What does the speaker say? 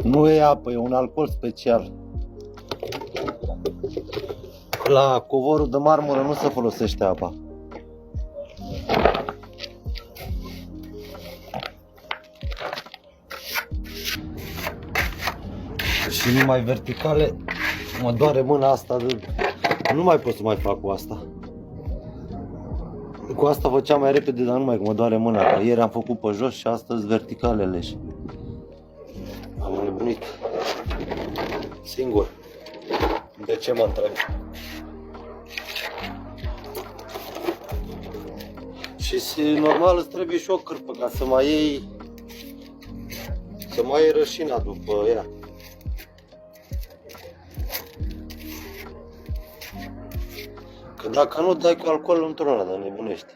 Nu e apă, e un alcool special. La covorul de marmură nu se folosește apa. Și numai verticale, mă doare mâna asta de... Nu mai pot să mai fac cu asta. Cu asta făceam mai repede, dar nu mai, că mă doare mâna. Că ieri am făcut pe jos și astăzi verticalele și am nebunit. Singur. De ce mă întreb? Și normal îți trebuie și o cârpă ca să mai iei rășina după ea. Că dacă nu dai cu alcool într-una, dar nebunești.